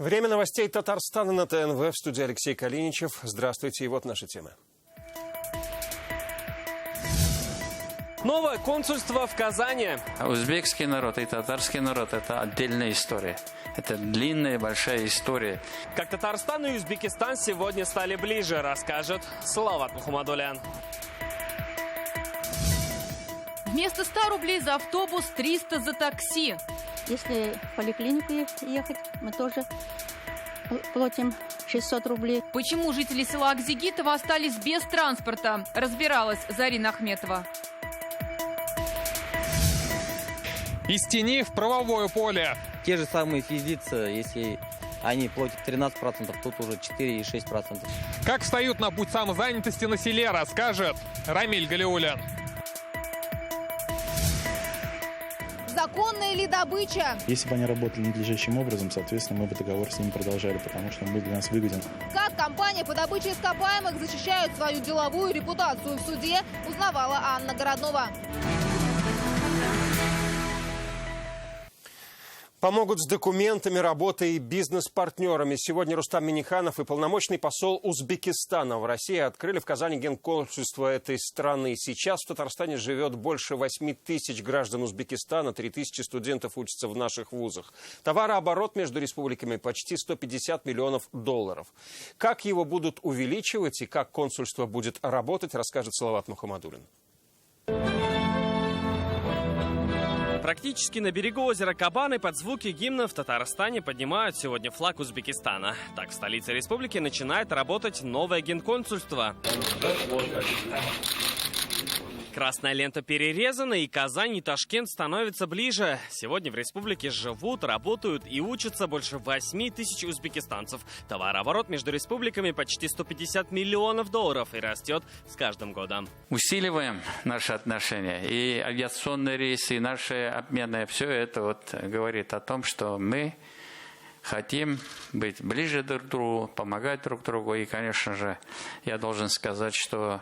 Время новостей Татарстана на ТНВ. В студии Алексей Калиничев. Здравствуйте, и вот наши темы. Новое консульство в Казани. Узбекский народ и татарский народ – это отдельная история. Это длинная, большая история. Как Татарстан и Узбекистан сегодня стали ближе, расскажет Салават Мухаммадулян. Вместо 100 рублей за автобус 300 за такси. Если в поликлинику ехать, мы тоже платим 600 рублей. Почему жители села Акзигитово остались без транспорта? Разбиралась Зарина Ахметова. Из тени в правовое поле. Те же самые физлицы, если они платят 13%, тут уже 4,6%. Как встают на путь самозанятости на селе, расскажет Рамиль Галиулян. Законная ли добыча? Если бы они работали надлежащим образом, соответственно, мы бы договор с ними продолжали, потому что он для нас выгоден. Как компания по добыче ископаемых защищает свою деловую репутацию в суде, узнавала Анна Городнова. Помогут с документами, работой и бизнес-партнерами. Сегодня Рустам Минниханов и полномочный посол Узбекистана в России открыли в Казани генконсульство этой страны. Сейчас в Татарстане живет больше 8 тысяч граждан Узбекистана, 3 тысячи студентов учатся в наших вузах. Товарооборот между республиками почти 150 миллионов долларов. Как его будут увеличивать и как консульство будет работать, расскажет Салават Мухаммадулин. Практически на берегу озера Кабаны под звуки гимна в Татарстане поднимают сегодня флаг Узбекистана. Так, в столице республики начинает работать новое генконсульство. Красная лента перерезана, и Казань и Ташкент становятся ближе. Сегодня в республике живут, работают и учатся больше 8 тысяч узбекистанцев. Товарооборот между республиками почти 150 миллионов долларов и растет с каждым годом. Усиливаем наши отношения. И авиационные рейсы, и наши обмены, все это говорит о том, что мы хотим быть ближе друг к другу, помогать друг другу. И, конечно же, я должен сказать, что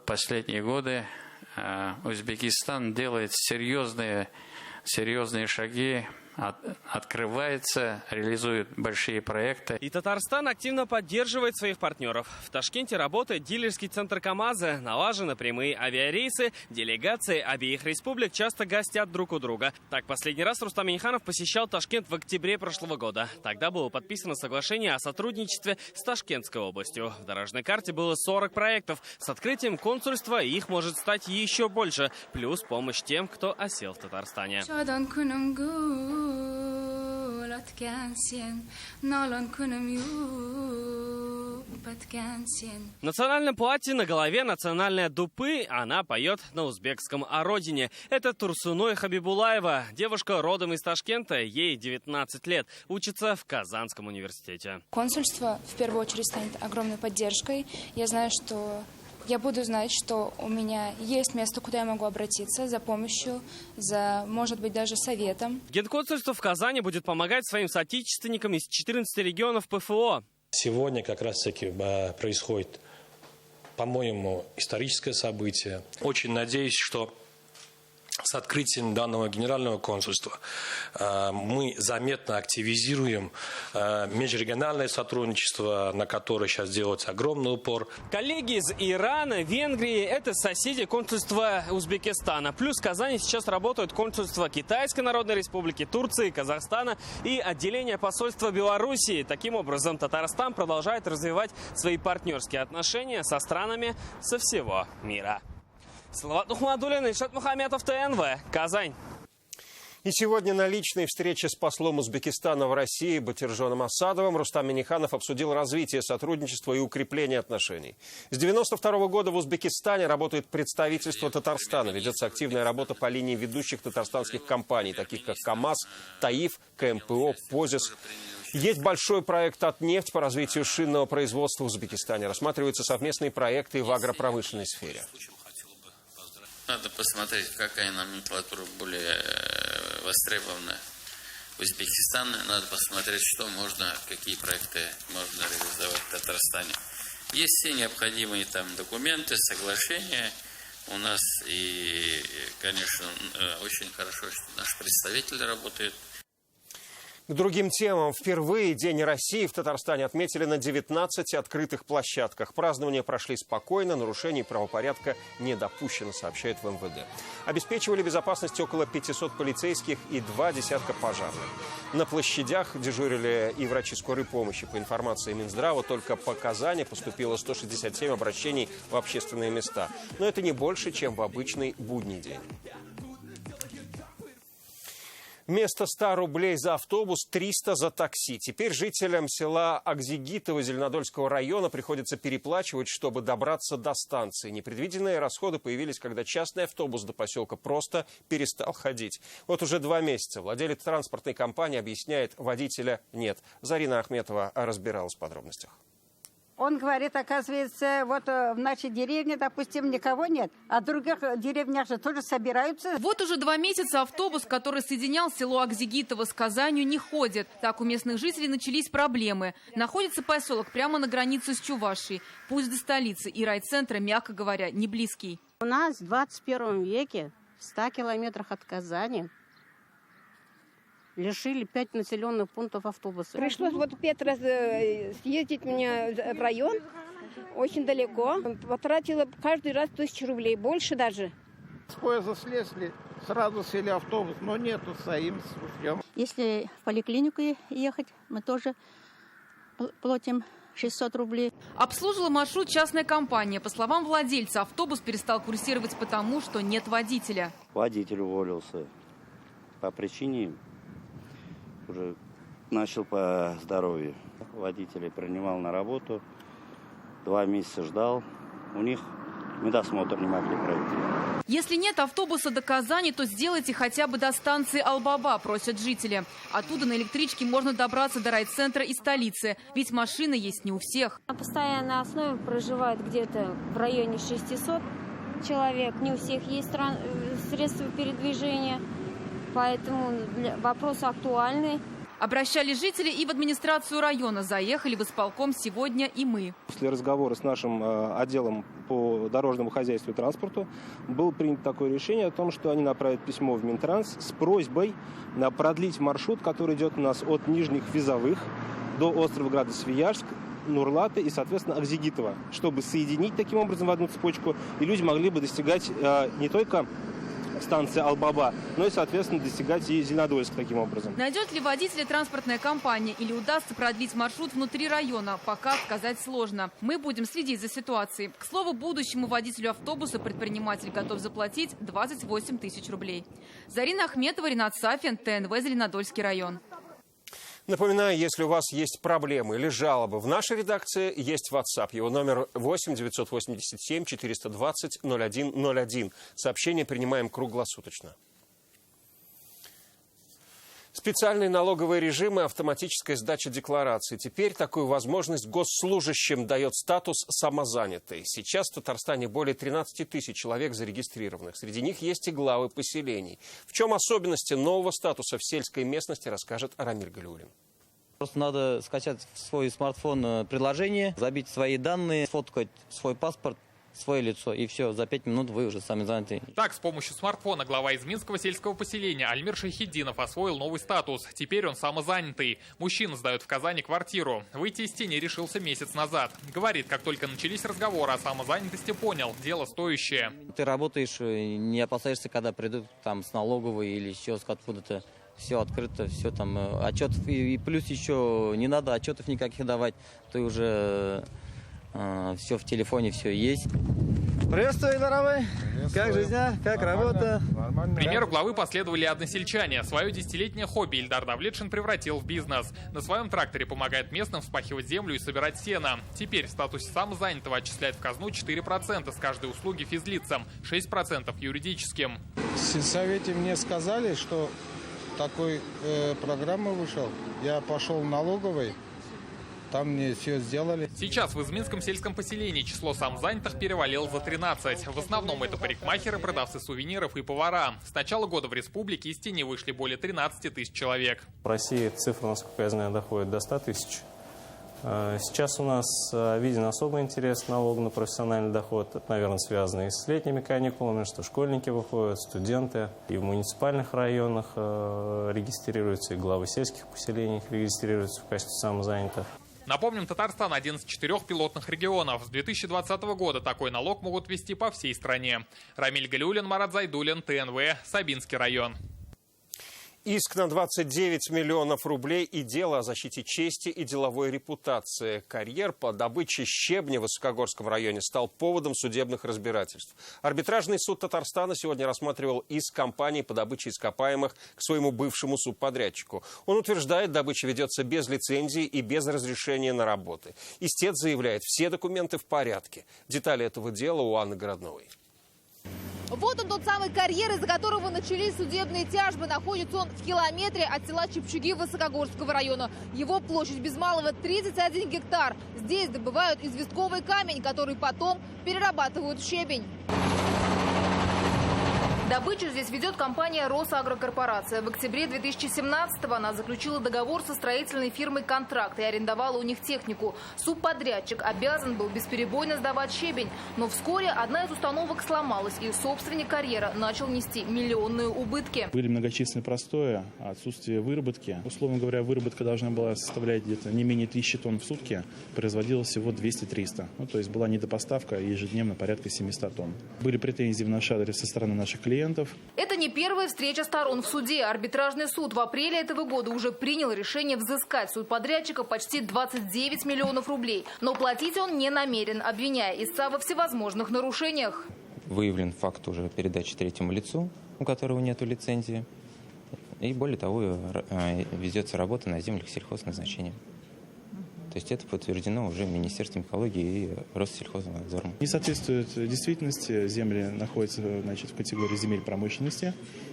последние годы Узбекистан делает серьезные шаги, открывается, реализует большие проекты. И Татарстан активно поддерживает своих партнеров. В Ташкенте работает дилерский центр КАМАЗа, налажены прямые авиарейсы, делегации обеих республик часто гостят друг у друга. Так, последний раз Рустам Минниханов посещал Ташкент в октябре прошлого года. Тогда было подписано соглашение о сотрудничестве с Ташкентской областью. В дорожной карте было 40 проектов. С открытием консульства их может стать еще больше. Плюс помощь тем, кто осел в Татарстане. В национальном платье, на голове национальная дупы, она поет на узбекском о родине. Это Турсуной Хабибулаева. Девушка родом из Ташкента, ей 19 лет. Учится в Казанском университете. Консульство в первую очередь станет огромной поддержкой. Я буду знать, что у меня есть место, куда я могу обратиться за помощью, за, может быть, даже советом. Генконсульство в Казани будет помогать своим соотечественникам из 14 регионов ПФО. Сегодня как раз-таки происходит, по-моему, историческое событие. Очень надеюсь, что с открытием данного генерального консульства мы заметно активизируем межрегиональное сотрудничество, на которое сейчас делается огромный упор. Коллеги из Ирана, Венгрии – это соседи консульства Узбекистана. Плюс в Казани сейчас работают консульства Китайской Народной Республики, Турции, Казахстана и отделение посольства Белоруссии. Таким образом, Татарстан продолжает развивать свои партнерские отношения со странами со всего мира. Салават Мухаммадулин, Ильшат Мухаметов, ТНВ, Казань. И сегодня на личной встрече с послом Узбекистана в России Батиржоном Асадовым Рустам Минниханов обсудил развитие сотрудничества и укрепление отношений. С 1992 года в Узбекистане работает представительство Татарстана. Ведется активная работа по линии ведущих татарстанских компаний, таких как КАМАЗ, ТАИФ, КМПО, ПОЗИС. Есть большой проект «Татнефть» по развитию шинного производства в Узбекистане. Рассматриваются совместные проекты в агропромышленной сфере. Надо посмотреть, какая номенклатура более востребована в Узбекистане. Надо посмотреть, какие проекты можно реализовать в Татарстане. Есть все необходимые там документы, соглашения у нас. И, конечно, очень хорошо, что наш представитель работает. К другим темам. Впервые День России в Татарстане отметили на 19 открытых площадках. Празднования прошли спокойно, нарушений правопорядка не допущено, сообщает в МВД. Обеспечивали безопасность около 500 полицейских и 2 десятка пожарных. На площадях дежурили и врачи скорой помощи. По информации Минздрава, только по Казани поступило 167 обращений в общественные места. Но это не больше, чем в обычный будний день. Вместо 100 рублей за автобус 300 за такси. Теперь жителям села Акзигитово Зеленодольского района приходится переплачивать, чтобы добраться до станции. Непредвиденные расходы появились, когда частный автобус до поселка просто перестал ходить. Вот уже 2 месяца владелец транспортной компании объясняет, водителя нет. Зарина Ахметова разбиралась в подробностях. Он говорит, оказывается, вот в нашей деревне, допустим, никого нет, а в других деревнях же тоже собираются. Вот уже 2 месяца автобус, который соединял село Акзигитово с Казанью, не ходит. Так у местных жителей начались проблемы. Находится поселок прямо на границе с Чувашией. Путь до столицы и райцентра, мягко говоря, не близкий. У нас в 21 веке, в 100 километрах от Казани, лишили 5 населенных пунктов автобуса. Пришлось вот 5 раз съездить мне в район, очень далеко. Потратила каждый раз 1000 рублей, больше даже. С поезда слезли, сразу сели автобус, но нету, стоим, ждем. Если в поликлинику ехать, мы тоже платим 600 рублей. Обслужила маршрут частная компания. По словам владельца, автобус перестал курсировать потому, что нет водителя. Водитель уволился по причине... Уже начал по здоровью. Водителей принимал на работу, 2 месяца ждал. У них медосмотр не могли пройти. Если нет автобуса до Казани, то сделайте хотя бы до станции Албаба, просят жители. Оттуда на электричке можно добраться до райцентра и столицы, ведь машины есть не у всех. На постоянной основе проживает где-то в районе 600 человек. Не у всех есть средства передвижения. Поэтому вопрос актуальный. Обращались жители и в администрацию района. Заехали в исполком сегодня и мы. После разговора с нашим отделом по дорожному хозяйству и транспорту было принято такое решение о том, что они направят письмо в Минтранс с просьбой продлить маршрут, который идет у нас от Нижних Визовых до острова Града-Свияжск, Нурлаты и, соответственно, Акзигитово, чтобы соединить таким образом в одну цепочку, и люди могли бы достигать не только станции Албаба, но и, соответственно, достигать и Зеленодольск таким образом. Найдет ли водителя транспортная компания или удастся продлить маршрут внутри района, пока сказать сложно. Мы будем следить за ситуацией. К слову, будущему водителю автобуса предприниматель готов заплатить 28 тысяч рублей. Зарина Ахметова, Ринат Сафин, ТНВ, Зеленодольский район. Напоминаю, если у вас есть проблемы или жалобы, в нашей редакции есть WhatsApp. Его номер 8 987 420 0101. Сообщения принимаем круглосуточно. Специальные налоговые режимы, автоматическая сдача деклараций. Теперь такую возможность госслужащим дает статус самозанятый. Сейчас в Татарстане более 13 тысяч человек зарегистрированных. Среди них есть и главы поселений. В чем особенности нового статуса в сельской местности, расскажет Рамиль Галиуллин. Просто надо скачать в свой смартфон приложение, забить свои данные, сфоткать свой паспорт, свое лицо, и все, за 5 минут вы уже сами заняты. Так, с помощью смартфона глава Изминского сельского поселения Альмир Шайхетдинов освоил новый статус. Теперь он самозанятый. Мужчина сдает в Казани квартиру. Выйти из тени решился месяц назад. Говорит, как только начались разговоры о самозанятости, понял, дело стоящее. Ты работаешь, не опасаешься, когда придут там с налоговой или еще откуда-то. Все открыто, все там, отчетов, и плюс еще не надо отчетов никаких давать. Ты уже... все в телефоне, все есть. Приветствую, здоровый. Как жизнь, как работа? К примеру главы последовали односельчане. Свое 10-летнее хобби Ильдар Давлетшин превратил в бизнес. На своем тракторе помогает местным вспахивать землю и собирать сено. Теперь в статусе самозанятого отчисляет в казну 4% с каждой услуги физлицам, 6% юридическим. В сельсовете мне сказали, что такой программа вышел. Я пошел в налоговый. Там мне все сделали. Сейчас в Изминском сельском поселении число самозанятых перевалило за 13. В основном это парикмахеры, продавцы сувениров и повара. С начала года в республике из тени вышли более 13 тысяч человек. В России цифра, насколько я знаю, доходит до 100 тысяч. Сейчас у нас виден особый интерес к налогу на профессиональный доход. Это, наверное, связано и с летними каникулами, что школьники выходят, студенты. И в муниципальных районах регистрируются, и главы сельских поселений регистрируются в качестве самозанятых. Напомним, Татарстан – один из 4 пилотных регионов. С 2020 года такой налог могут ввести по всей стране. Рамиль Галиуллин, Марат Зайдуллин, ТНВ, Сабинский район. Иск на 29 миллионов рублей и дело о защите чести и деловой репутации. Карьер по добыче щебня в Высокогорском районе стал поводом судебных разбирательств. Арбитражный суд Татарстана сегодня рассматривал иск компании по добыче ископаемых к своему бывшему субподрядчику. Он утверждает, добыча ведется без лицензии и без разрешения на работы. Истец заявляет, все документы в порядке. Детали этого дела у Анны Городновой. Вот он, тот самый карьер, из-за которого начались судебные тяжбы. Находится он в километре от села Чепчуги Высокогорского района. Его площадь без малого 31 гектар. Здесь добывают известковый камень, который потом перерабатывают в щебень. Добычу здесь ведет компания «Росагрокорпорация». В октябре 2017-го она заключила договор со строительной фирмой «Контракт» и арендовала у них технику. Субподрядчик обязан был бесперебойно сдавать щебень. Но вскоре одна из установок сломалась, и собственник карьера начал нести миллионные убытки. Были многочисленные простои, отсутствие выработки. Условно говоря, выработка должна была составлять где-то не менее 1000 тонн в сутки. Производилось всего 200-300. То есть была недопоставка ежедневно порядка 700 тонн. Были претензии в наш адрес со стороны наших клиентов. Это не первая встреча сторон в суде. Арбитражный суд в апреле этого года уже принял решение взыскать субподрядчика почти 29 миллионов рублей. Но платить он не намерен, обвиняя истца во всевозможных нарушениях. Выявлен факт уже передачи третьему лицу, у которого нет лицензии. И более того, ведется работа на землях сельхозназначения. То есть это подтверждено уже Министерством экологии и Россельхознадзором. Не соответствует действительности. Земли находятся, в категории земель промышленности.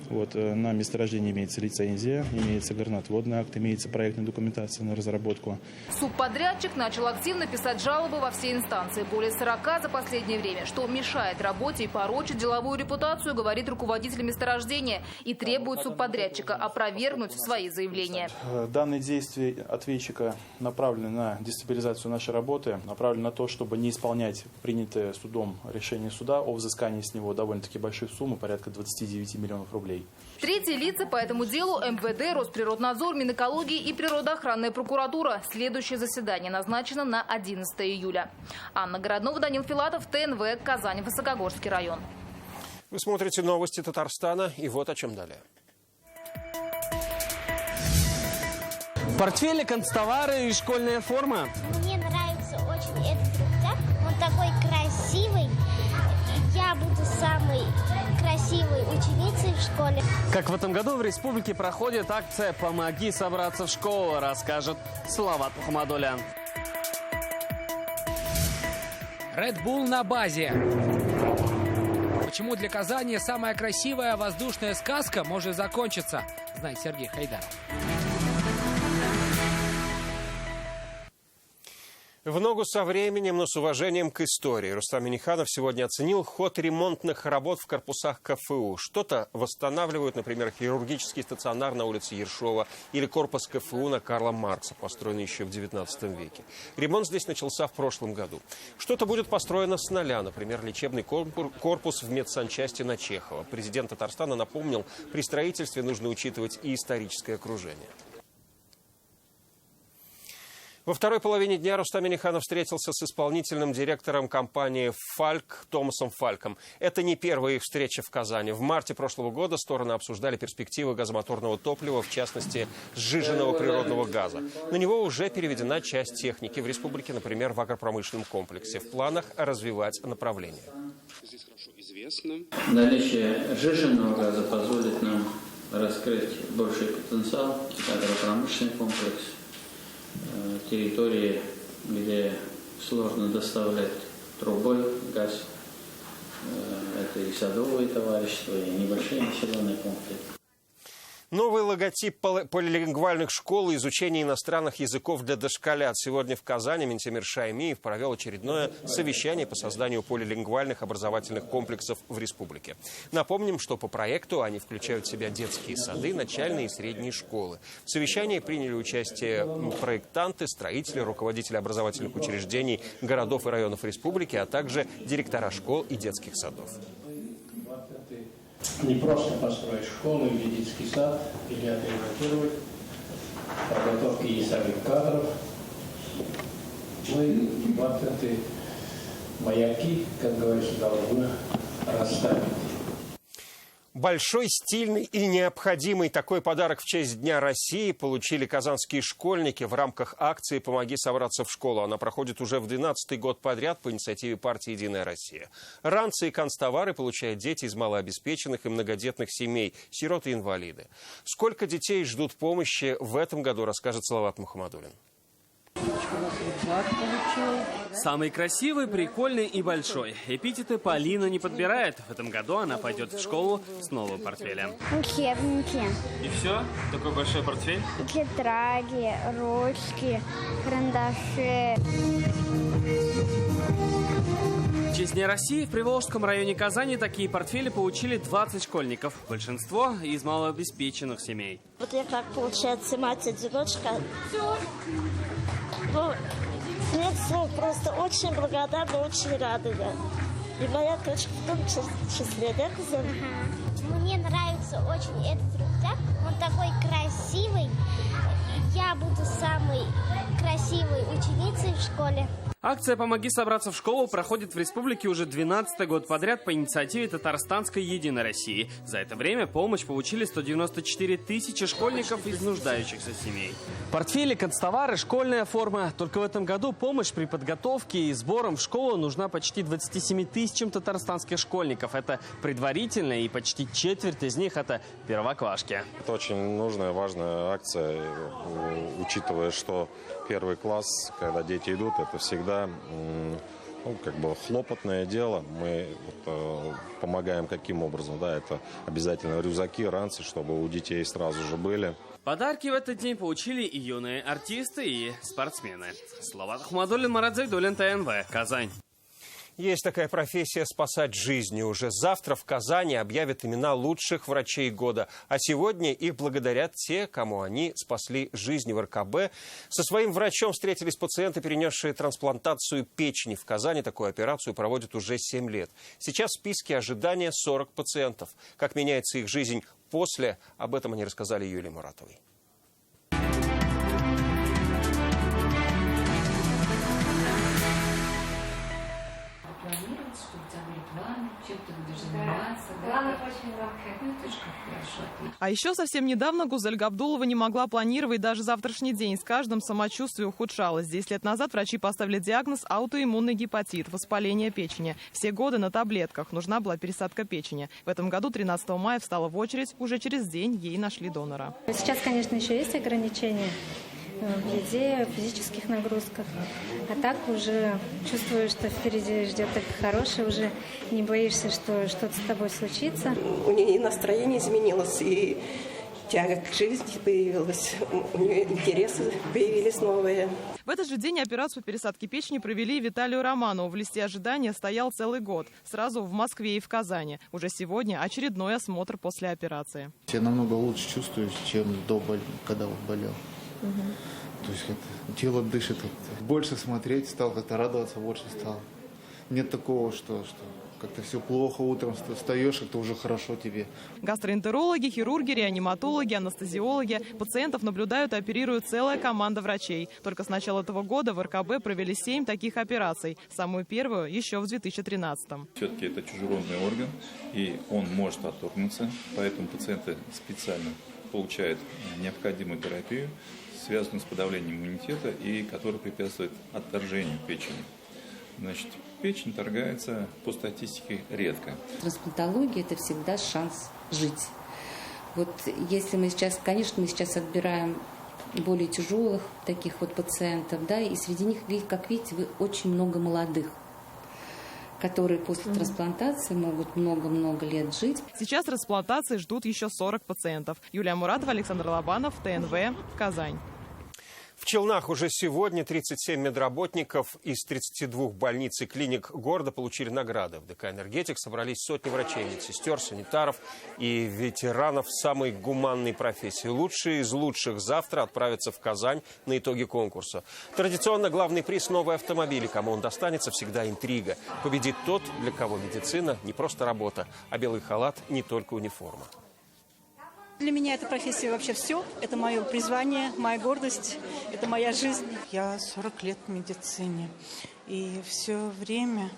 На месторождении имеется лицензия, имеется горнотводный акт, имеется проектная документация на разработку. Субподрядчик начал активно писать жалобы во все инстанции. Более 40 за последнее время, что мешает работе и порочит деловую репутацию, говорит руководитель месторождения, и требует субподрядчика опровергнуть свои заявления. Данные действия ответчика направлены на дестабилизацию нашей работы, направлены на то, чтобы не исполнять принятое судом решение суда о взыскании с него довольно-таки большой суммы, порядка 29 миллионов рублей. Третьи лица по этому делу – МВД, Росприроднадзор, Минэкологии и Природоохранная прокуратура. Следующее заседание назначено на 11 июля. Анна Городнова, Данил Филатов, ТНВ, Казань, Высокогорский район. Вы смотрите новости Татарстана, и вот о чем далее. Портфели, канцтовары и школьная форма. Мне нравится очень этот рюкзак. Он такой красивый. Я буду самой красивой ученицей в школе. Как в этом году в республике проходит акция «Помоги собраться в школу», расскажет Салават Мухаммадулян. Red Bull на базе. Почему для Казани самая красивая воздушная сказка может закончиться, знает Сергей Хайдаров. В ногу со временем, но с уважением к истории. Рустам Минниханов сегодня оценил ход ремонтных работ в корпусах КФУ. Что-то восстанавливают, например, хирургический стационар на улице Ершова или корпус КФУ на Карла Маркса, построенный еще в XIX веке. Ремонт здесь начался в прошлом году. Что-то будет построено с нуля, например, лечебный корпус в медсанчасти на Чехова. Президент Татарстана напомнил, при строительстве нужно учитывать и историческое окружение. Во второй половине дня Рустам Минниханов встретился с исполнительным директором компании «Фальк» Томасом Фальком. Это не первая их встреча в Казани. В марте прошлого года стороны обсуждали перспективы газомоторного топлива, в частности, сжиженного природного газа. На него уже переведена часть техники в республике, например, в агропромышленном комплексе. В планах развивать направление. Наличие сжиженного газа позволит нам раскрыть больший потенциал, агропромышленный комплекс, территории, где сложно доставлять трубой газ. Это и садовые товарищества, и небольшие населенные пункты. Новый логотип полилингвальных школ и изучения иностранных языков для дошколят. Сегодня в Казани Ментимир Шаймиев провел очередное совещание по созданию полилингвальных образовательных комплексов в республике. Напомним, что по проекту они включают в себя детские сады, начальные и средние школы. В совещании приняли участие проектанты, строители, руководители образовательных учреждений городов и районов республики, а также директора школ и детских садов. Не просто построить школу или детский сад, или отремонтировать, подготовки и самих кадров. Мы вот эти маяки, как говорится, должны расставить. Большой, стильный и необходимый такой подарок в честь Дня России получили казанские школьники в рамках акции «Помоги собраться в школу». Она проходит уже в 12-й год подряд по инициативе партии «Единая Россия». Ранцы и канцтовары получают дети из малообеспеченных и многодетных семей, сироты и инвалиды. Сколько детей ждут помощи в этом году, расскажет Салават Мухаммадуллин. Самый красивый, прикольный и большой. Эпитеты Полина не подбирает. В этом году она пойдет в школу с новым портфелем. Учебники. И все? Такой большой портфель? Тетради, ручки, карандаши. В честь Дня России в Приволжском районе Казани такие портфели получили 20 школьников. Большинство из малообеспеченных семей. Вот я как, получается, мать-одиночка. Ну, нет слов, просто очень благодарна, очень рада я. И моя дочка в том числе, да, Казан? Мне нравится очень этот рюкзак, он такой красивый. Я буду самой красивой ученицей в школе. Акция «Помоги собраться в школу» проходит в республике уже 12-й год подряд по инициативе Татарстанской «Единой России». За это время помощь получили 194 тысячи школьников из нуждающихся семей. Портфели, канцтовары, школьная форма. Только в этом году помощь при подготовке и сбором в школу нужна почти 27 тысячам татарстанских школьников. Это предварительно, и почти четверть из них – это первоклашки. Это очень нужная, важная акция, учитывая, что первый класс, когда дети идут, это всегда как бы хлопотное дело. Мы помогаем каким образом? Да, это обязательно рюкзаки, ранцы, чтобы у детей сразу же были. Подарки в этот день получили и юные артисты, и спортсмены. Салават Мухаммадуллин, Марат Зайдуллин, ТНВ, Казань. Есть такая профессия — спасать жизни. Уже завтра в Казани объявят имена лучших врачей года. А сегодня их благодарят те, кому они спасли жизни в РКБ. Со своим врачом встретились пациенты, перенесшие трансплантацию печени. В Казани такую операцию проводят уже 7 лет. Сейчас в списке ожидания 40 пациентов. Как меняется их жизнь после, об этом они рассказали Юлии Муратовой. А еще совсем недавно Гузель Габдулова не могла планировать даже завтрашний день. С каждым самочувствие ухудшалось. 10 лет назад врачи поставили диагноз аутоиммунный гепатит, воспаление печени. Все годы на таблетках. Нужна была пересадка печени. В этом году 13 мая встала в очередь. Уже через день ей нашли донора. Сейчас, конечно, еще есть ограничения в еде, в физических нагрузках. А так уже чувствую, что впереди ждет только хорошее, уже не боишься, что что-то с тобой случится. У нее и настроение изменилось, и тяга к жизни появилась, у нее интересы появились новые. В этот же день операцию по пересадке печени провели Виталию Романову. В листе ожидания стоял целый год. Сразу в Москве и в Казани. Уже сегодня очередной осмотр после операции. Я намного лучше чувствую, чем когда болел. То есть тело дышит, больше смотреть стал, как-то радоваться больше стал. Нет такого, что как-то все плохо, утром встаешь, это уже хорошо тебе. Гастроэнтерологи, хирурги, реаниматологи, анестезиологи. Пациентов наблюдают и оперирует целая команда врачей. Только с начала этого года в РКБ провели 7 таких операций. Самую первую еще в 2013-м. Все-таки это чужеродный орган, и он может отторгнуться, поэтому пациенты специально получают необходимую терапию, связанную с подавлением иммунитета и которая препятствует отторжению печени. Значит, печень торгается по статистике редко. Трансплантология – это всегда шанс жить. Вот если мы сейчас, конечно, мы сейчас отбираем более тяжелых таких вот пациентов, да, и среди них, как видите, очень много молодых. которые после трансплантации могут много-много лет жить. Сейчас трансплантации ждут еще 40 пациентов. Юлия Муратова, Александр Лобанов, ТНВ, Казань. В Челнах уже сегодня 37 медработников из 32 больниц и клиник города получили награды. В ДК «Энергетик» собрались сотни врачей, медсестер, санитаров и ветеранов самой гуманной профессии. Лучшие из лучших завтра отправятся в Казань на итоги конкурса. Традиционно главный приз – новый автомобиль. Кому он достанется, всегда интрига. Победит тот, для кого медицина не просто работа, а белый халат не только униформа. Для меня эта профессия вообще все. Это мое призвание, моя гордость, это моя жизнь. Я 40 лет в медицине. И все время...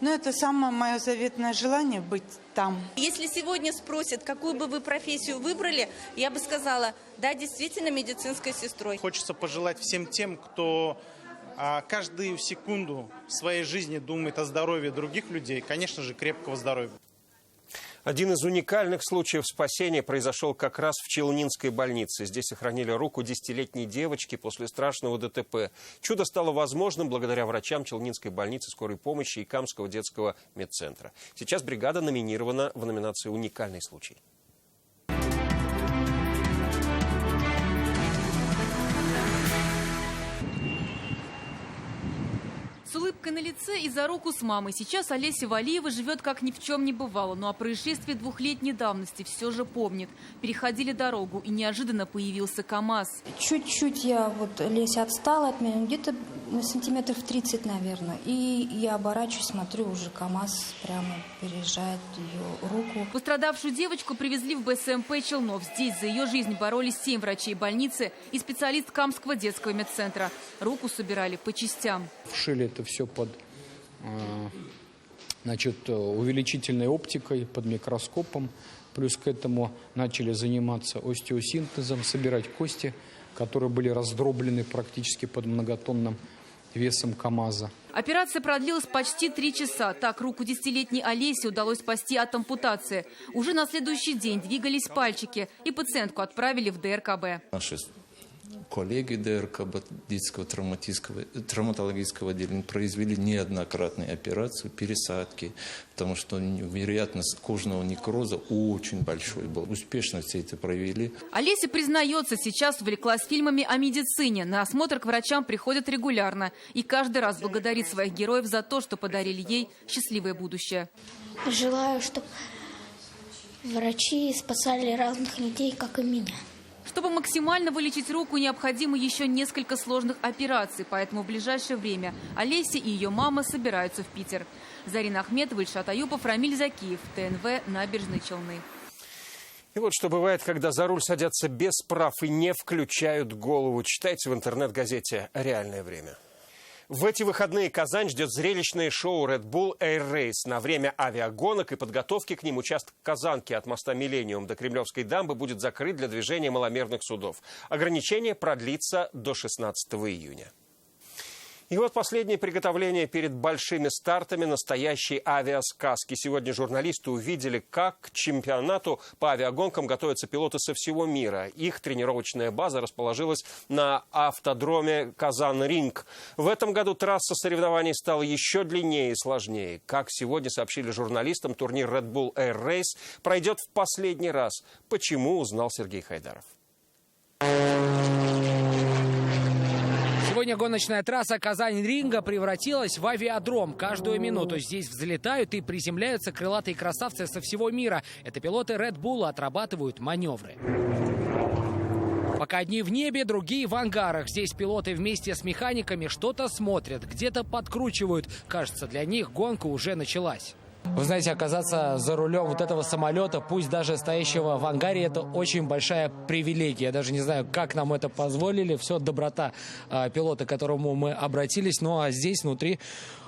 это самое мое заветное желание быть там. Если сегодня спросят, какую бы вы профессию выбрали, я бы сказала, да, действительно, медицинской сестрой. Хочется пожелать всем тем, кто каждую секунду своей жизни думает о здоровье других людей, конечно же, крепкого здоровья. Один из уникальных случаев спасения произошел как раз в Челнинской больнице. Здесь сохранили руку 10-летней девочки после страшного ДТП. Чудо стало возможным благодаря врачам Челнинской больницы скорой помощи и Камского детского медцентра. Сейчас бригада номинирована в номинации «Уникальный случай». С улыбкой на лице и за руку с мамой. Сейчас Олеся Валиева живет как ни в чем не бывало. Но о происшествии 2-летней давности все же помнит. Переходили дорогу, и неожиданно появился КамАЗ. Чуть-чуть Леся отстала от меня, где-то сантиметров 30, наверное. И я оборачиваюсь, смотрю, уже КамАЗ прямо переезжает ее руку. Пострадавшую девочку привезли в БСМП Челнов. Здесь за ее жизнь боролись 7 врачей больницы и специалист Камского детского медцентра. Руку собирали по частям. Вшили это все под увеличительной оптикой, под микроскопом. Плюс к этому начали заниматься остеосинтезом, собирать кости, которые были раздроблены практически под многотонным весом КамАЗа. Операция продлилась почти 3 часа. Так руку 10-летней Олесе удалось спасти от ампутации. Уже на следующий день двигались пальчики, и пациентку отправили в ДРКБ. Наши коллеги ДРКБ детского травматологического отделения произвели неоднократные операции, пересадки, потому что вероятность кожного некроза очень большой был. Успешно все это провели. Олеся признается, сейчас увлеклась фильмами о медицине. На осмотр к врачам приходит регулярно. И каждый раз благодарит своих героев за то, что подарили ей счастливое будущее. Желаю, чтобы врачи спасали разных людей, как и меня. Чтобы максимально вылечить руку, необходимо еще несколько сложных операций. Поэтому в ближайшее время Олеся и ее мама собираются в Питер. Зарина Ахметова, Ильшат Аюпов, Рамиль Закиев, ТНВ, Набережные Челны. И вот что бывает, когда за руль садятся без прав и не включают голову. Читайте в интернет-газете «Реальное время». В эти выходные Казань ждет зрелищное шоу Red Bull Air Race. На время авиагонок и подготовки к ним участок Казанки от моста Миллениум до Кремлевской дамбы будет закрыт для движения маломерных судов. Ограничение продлится до 16 июня. И вот последнее приготовление перед большими стартами настоящей авиасказки. Сегодня журналисты увидели, как к чемпионату по авиагонкам готовятся пилоты со всего мира. Их тренировочная база расположилась на автодроме Казан-Ринг. В этом году трасса соревнований стала еще длиннее и сложнее. Как сегодня сообщили журналистам, турнир Red Bull Air Race пройдет в последний раз. Почему, узнал Сергей Хайдаров. Сегодня гоночная трасса Казань-Ринга превратилась в авиадром. Каждую минуту здесь взлетают и приземляются крылатые красавцы со всего мира. Это пилоты Red Bull отрабатывают маневры. Пока одни в небе, другие в ангарах. Здесь пилоты вместе с механиками что-то смотрят, где-то подкручивают. Кажется, для них гонка уже началась. Вы знаете, оказаться за рулем вот этого самолета, пусть даже стоящего в ангаре, это очень большая привилегия. Я даже не знаю, как нам это позволили. Все доброта пилота, к которому мы обратились. Ну а здесь внутри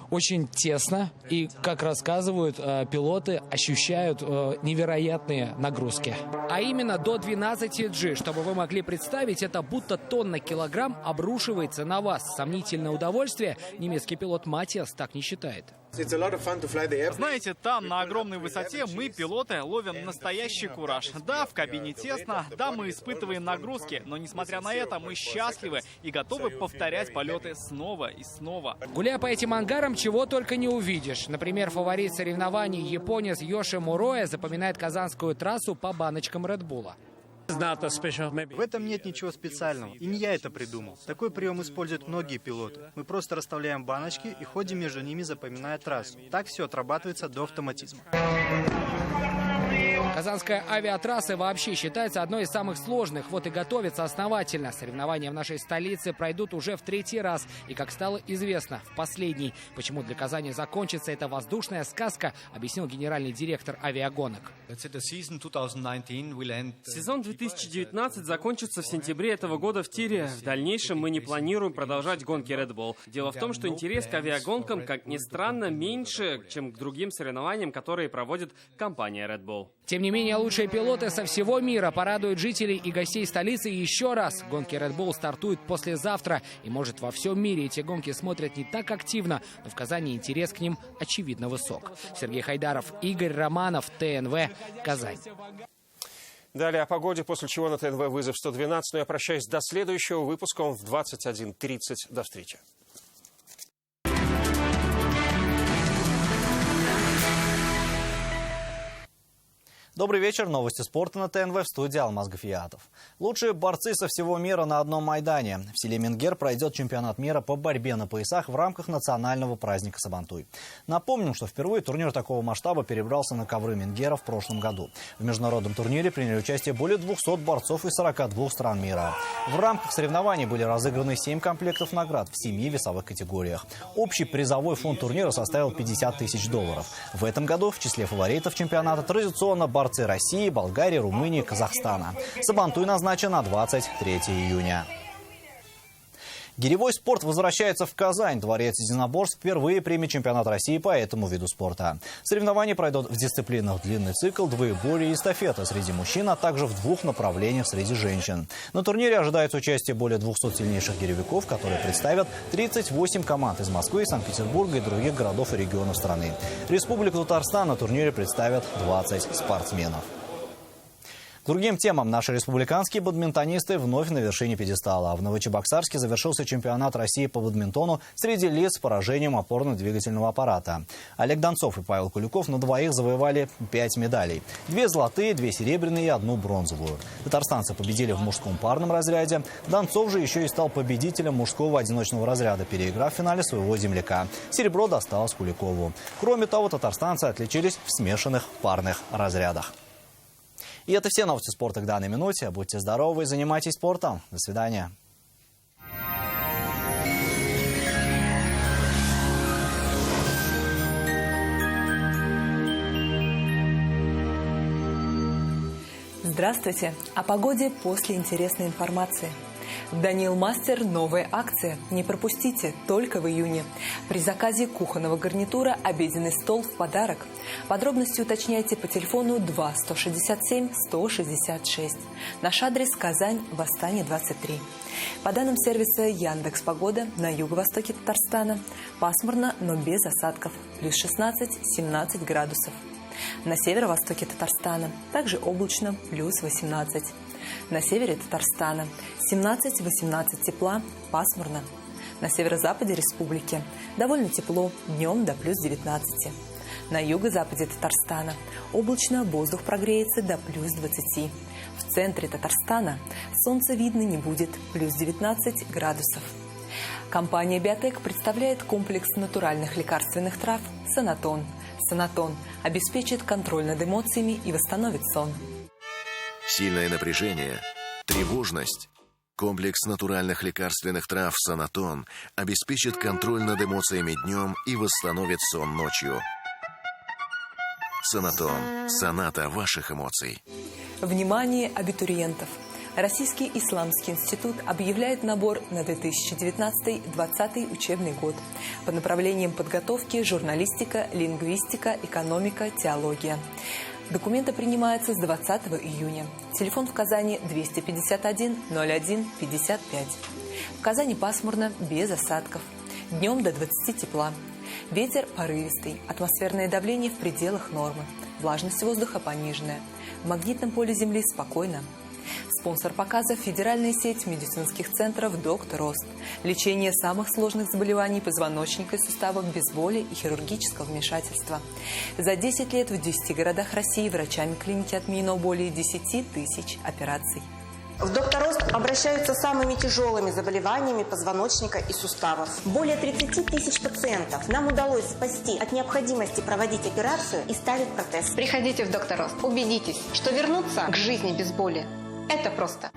очень тесно. И, как рассказывают пилоты, ощущают невероятные нагрузки. А именно до 12G. Чтобы вы могли представить, это будто тонна килограмм обрушивается на вас. Сомнительное удовольствие немецкий пилот Матиас так не считает. Знаете, там, на огромной высоте, мы, пилоты, ловим настоящий кураж. Да, в кабине тесно, да, мы испытываем нагрузки, но, несмотря на это, мы счастливы и готовы повторять полеты снова и снова. Гуляя по этим ангарам, чего только не увидишь. Например, фаворит соревнований японец Йоши Муроя запоминает казанскую трассу по баночкам Red Bull. В этом нет ничего специального, и не я это придумал. Такой прием используют многие пилоты. Мы просто расставляем баночки и ходим между ними, запоминая трассу. Так все отрабатывается до автоматизма. Казанская авиатрасса вообще считается одной из самых сложных, вот и готовится основательно. Соревнования в нашей столице пройдут уже в 3-й раз. И, как стало известно, в последний. Почему для Казани закончится эта воздушная сказка, объяснил генеральный директор авиагонок. Сезон 2019 закончится в сентябре этого года в тире. В дальнейшем мы не планируем продолжать гонки Red Bull. Дело в том, что интерес к авиагонкам, как ни странно, меньше, чем к другим соревнованиям, которые проводит компания Red Bull. Тем не менее, лучшие пилоты со всего мира порадуют жителей и гостей столицы еще раз. Гонки Red Bull стартуют послезавтра. И, может, во всем мире эти гонки смотрят не так активно, но в Казани интерес к ним очевидно высок. Сергей Хайдаров, Игорь Романов, ТНВ, Казань. Далее о погоде, после чего на ТНВ вызов 112. Но я прощаюсь до следующего выпуска. Он в 21:30. До встречи. Добрый вечер. Новости спорта на ТНВ, в студии Алмаз Гафиятов. Лучшие борцы со всего мира на одном майдане. В селе Мингер пройдет чемпионат мира по борьбе на поясах в рамках национального праздника Сабантуй. Напомним, что впервые турнир такого масштаба перебрался на ковры Мингера в прошлом году. В международном турнире приняли участие более 200 борцов из 42 стран мира. В рамках соревнований были разыграны 7 комплектов наград в 7 весовых категориях. Общий призовой фонд турнира составил $50 тысяч. В этом году в числе фаворитов чемпионата традиционно борцы России, Болгарии, Румынии, Казахстана. Сабантуй назначен на 23 июня. Гиревой спорт возвращается в Казань. Дворец единоборств впервые примет чемпионат России по этому виду спорта. Соревнования пройдут в дисциплинах длинный цикл, двоеборье и эстафета среди мужчин, а также в 2 направлениях среди женщин. На турнире ожидается участие более 200 сильнейших гиревиков, которые представят 38 команд из Москвы, Санкт-Петербурга и других городов и регионов страны. Республику Татарстан на турнире представят 20 спортсменов. К другим темам. Наши республиканские бадминтонисты вновь на вершине пьедестала. В Новочебоксарске завершился чемпионат России по бадминтону среди лиц с поражением опорно-двигательного аппарата. Олег Донцов и Павел Куликов на двоих завоевали 5 медалей. 2 золотые, 2 серебряные и 1 бронзовую. Татарстанцы победили в мужском парном разряде. Донцов же еще и стал победителем мужского одиночного разряда, переиграв в финале своего земляка. Серебро досталось Куликову. Кроме того, татарстанцы отличились в смешанных парных разрядах. И это все новости спорта к данной минуте. Будьте здоровы и занимайтесь спортом. До свидания. Здравствуйте. О погоде после интересной информации. В Даниил Мастер новая акция. Не пропустите, только в июне. При заказе кухонного гарнитура обеденный стол в подарок. Подробности уточняйте по телефону 2 167 166. Наш адрес Казань, Восстание 23. По данным сервиса Яндекс.Погода, на юго-востоке Татарстана пасмурно, но без осадков. Плюс 16-17 градусов. На северо-востоке Татарстана также облачно, плюс 18. На севере Татарстана 17-18 тепла, пасмурно. На северо-западе республики довольно тепло, днем до плюс 19. На юго-западе Татарстана облачно, воздух прогреется до плюс 20. В центре Татарстана солнца видно не будет, плюс 19 градусов. Компания «Биотек» представляет комплекс натуральных лекарственных трав «Санатон». «Санатон» обеспечит контроль над эмоциями и восстановит сон. Сильное напряжение, тревожность. Комплекс натуральных лекарственных трав «Санатон» обеспечит контроль над эмоциями днем и восстановит сон ночью. «Санатон» – соната ваших эмоций. Внимание абитуриентов! Российский исламский институт объявляет набор на 2019-2020 учебный год по направлениям подготовки журналистика, лингвистика, экономика, теология. Документы принимаются с 20 июня. Телефон в Казани 251 01 55. В Казани пасмурно, без осадков. Днем до 20 тепла. Ветер порывистый, атмосферное давление в пределах нормы, влажность воздуха пониженная. В магнитном поле Земли спокойно. Спонсор показа – федеральная сеть медицинских центров «Доктор Рост». Лечение самых сложных заболеваний позвоночника и суставов без боли и хирургического вмешательства. За 10 лет в 10 городах России врачами клиники отменено более 10 тысяч операций. В «Доктор Рост» обращаются с самыми тяжелыми заболеваниями позвоночника и суставов. Более 30 тысяч пациентов нам удалось спасти от необходимости проводить операцию и ставить протез. Приходите в «Доктор Рост». Убедитесь, что вернуться к жизни без боли – это просто.